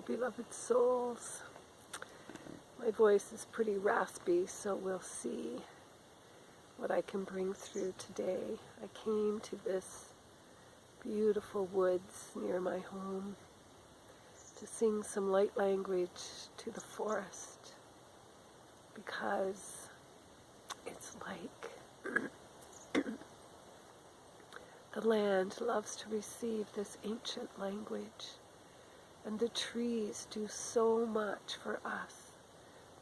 beloved souls. My voice is pretty raspy, so we'll see what I can bring through today. I came to this beautiful woods near my home to sing some light language to the forest because it's like the land loves to receive this ancient language, and the trees do so much for us.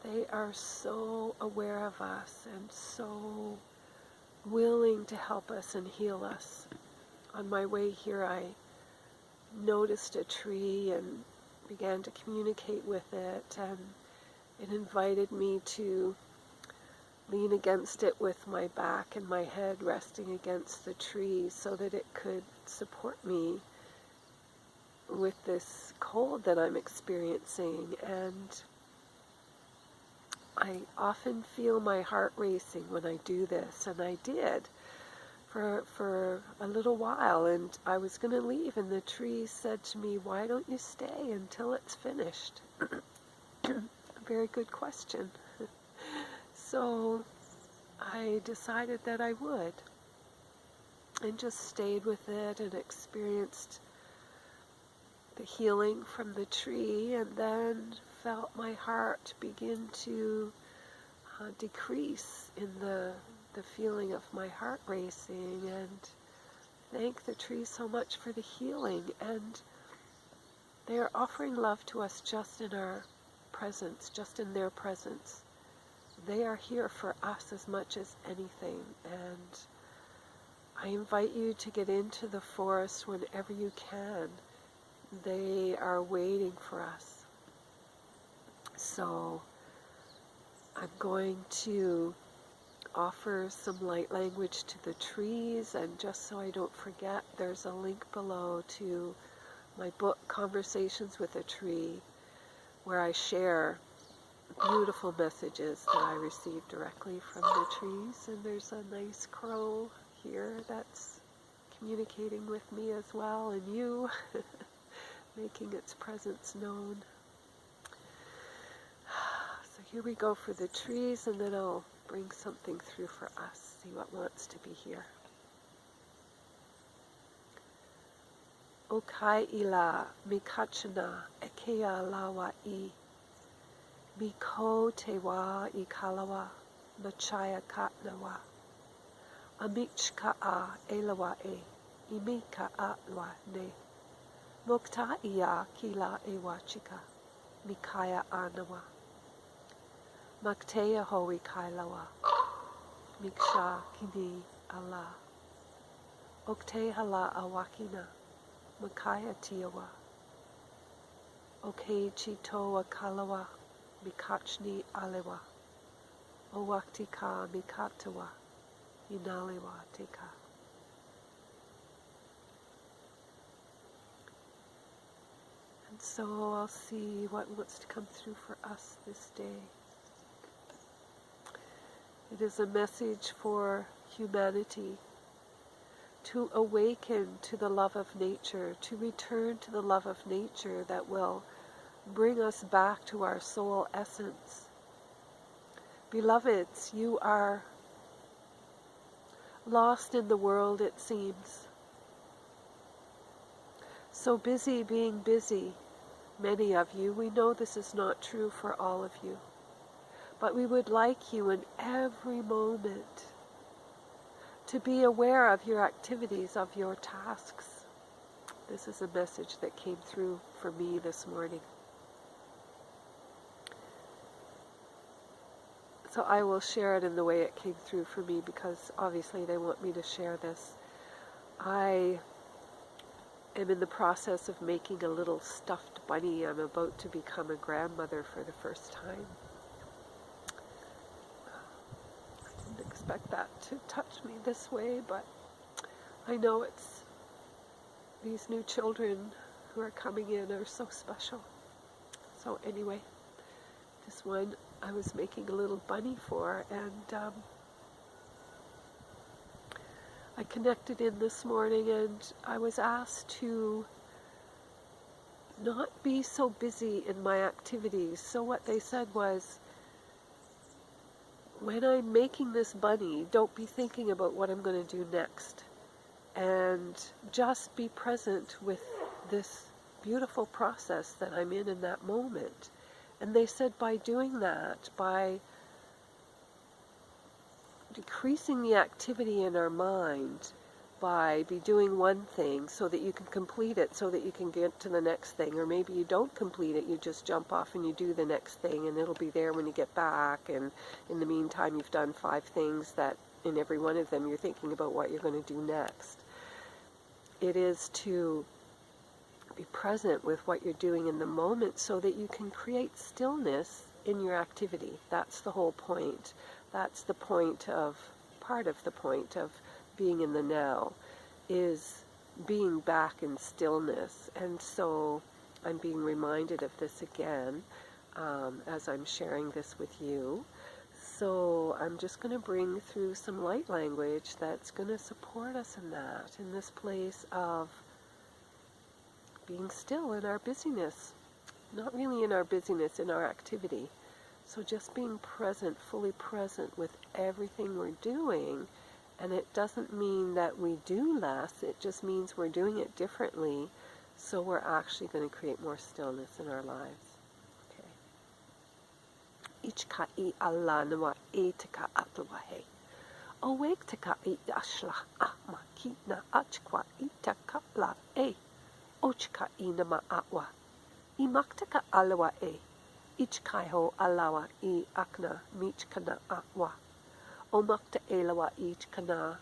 They are so aware of us and so willing to help us and heal us. On my way here, I noticed a tree and began to communicate with it, and it invited me to lean against it with my back and my head resting against the tree so that it could support me with this cold that I'm experiencing. And I often feel my heart racing when I do this, and I did for a little while, and I was going to leave, and the tree said to me, "Why don't you stay until it's finished?" A very good question. So I decided that I would, and just stayed with it and experienced the healing from the tree, and then felt my heart begin to decrease in the feeling of my heart racing, and thank the tree so much for the healing. And they are offering love to us just in our presence, just in their presence. They are here for us as much as anything, and I invite you to get into the forest whenever you can. They are waiting for us. So I'm going to offer some light language to the trees, and just so I don't forget, there's a link below to my book, Conversations with a Tree, where I share beautiful messages that I receive directly from the trees. And there's a nice crow here that's communicating with me as well, and you making its presence known. So here we go for the trees, and then I'll bring something through for us, see what wants to be here. Okai ila mikachana ekea lawa I miko tewa I kalawa machaya katnawa amichka a elawa e imika a lwa ne mokta iya kila ewachika mikaya anawa Makteya hoi kailawa, miksha kini ala. Okte hala awakina, makaya tiawa. Oke chitoa kalawa, mikachni alewa. Owakti ka mikatawa, inalewa teka. And so I'll see what wants to come through for us this day. It is a message for humanity to awaken to the love of nature, to return to the love of nature that will bring us back to our soul essence. Beloveds, you are lost in the world, it seems. So busy being busy, many of you. We know this is not true for all of you. But we would like you in every moment to be aware of your activities, of your tasks. This is a message that came through for me this morning. So I will share it in the way it came through for me, because obviously they want me to share this. I am in the process of making a little stuffed bunny. I'm about to become a grandmother for the first time. Expect that to touch me this way, but I know it's these new children who are coming in are so special. So anyway, this one I was making a little bunny for, and I connected in this morning, and I was asked to not be so busy in my activities. So what they said was, when I'm making this bunny, don't be thinking about what I'm going to do next. And just be present with this beautiful process that I'm in that moment. And they said by doing that, by decreasing the activity in our mind, by be doing one thing so that you can complete it, so that you can get to the next thing, or maybe you don't complete it, you just jump off and you do the next thing, and it'll be there when you get back, and in the meantime you've done 5 things that in every one of them you're thinking about what you're going to do next. It is to be present with what you're doing in the moment so that you can create stillness in your activity. That's the whole point. That's the point of, part of the point of being in the now, is being back in stillness. And so I'm being reminded of this again as I'm sharing this with you. So I'm just going to bring through some light language that's going to support us in that, in this place of being still in our busyness. Not really in our busyness, in our activity. So just being present, fully present with everything we're doing. And it doesn't mean that we do less, it just means we're doing it differently, so we're actually going to create more stillness in our lives. Okay. Ichka I Allah nawa etika atwahe. Awake tika I ashla ahmakina achkwa itaka la e. Ochka I nama atwa. Imaktaka alawa e. Ichkaiho alawa I akna michkana atwa. Omakta elawa ich kana,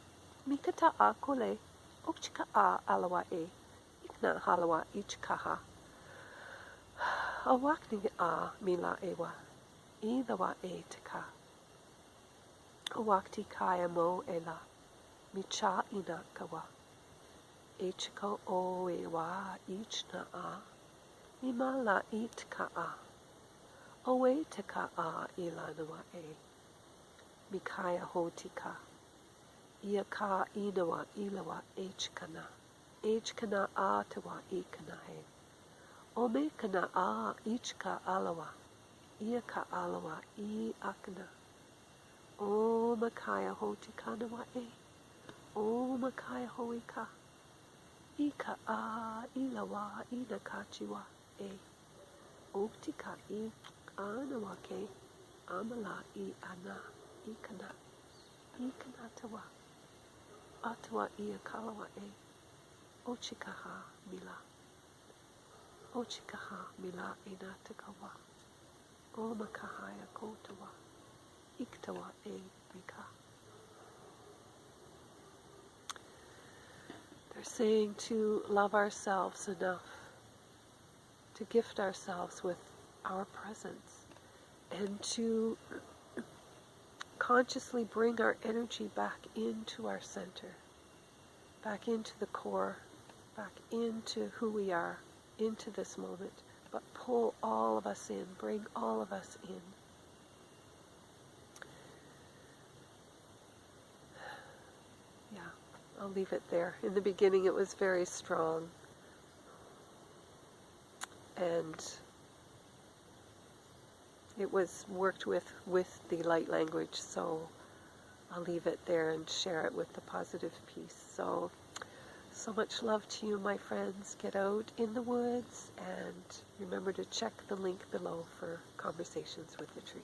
mikata a kole, okchika a alawa e, ikna halawa ich kaha. Awakni a mila ewa, idawa e tika. Awakti kaya mo ela, micha inakawa. Echiko o ewa ichna a, imala itka a. Owe tika a ilanawa e. Mikaya hotika. Iaka inawa ilawa echkana. Echkana atawa ikanahe. Ome kana a ichka alawa. Iaka alawa I akna. O makaya hotikanawa e. O makaya hoika. Ika a ilawa inakachiwa e. Oktika I anawa ke. Amala I ana. Ikana. Ikanatawa. Atawa iakalawa e. Ochikaha mila. Ochikaha mila inatakawa. Omakahaya kotawa. Iktawa e mika. They're saying to love ourselves enough, to gift ourselves with our presence, and to consciously bring our energy back into our center, back into the core, back into who we are, into this moment, but pull all of us in, bring all of us in. Yeah, I'll leave it there. In the beginning it was very strong, and it was worked with the light language, so I'll leave it there and share it with the positive piece. So much love to you, my friends. Get out in the woods, and remember to check the link below for conversations with the tree.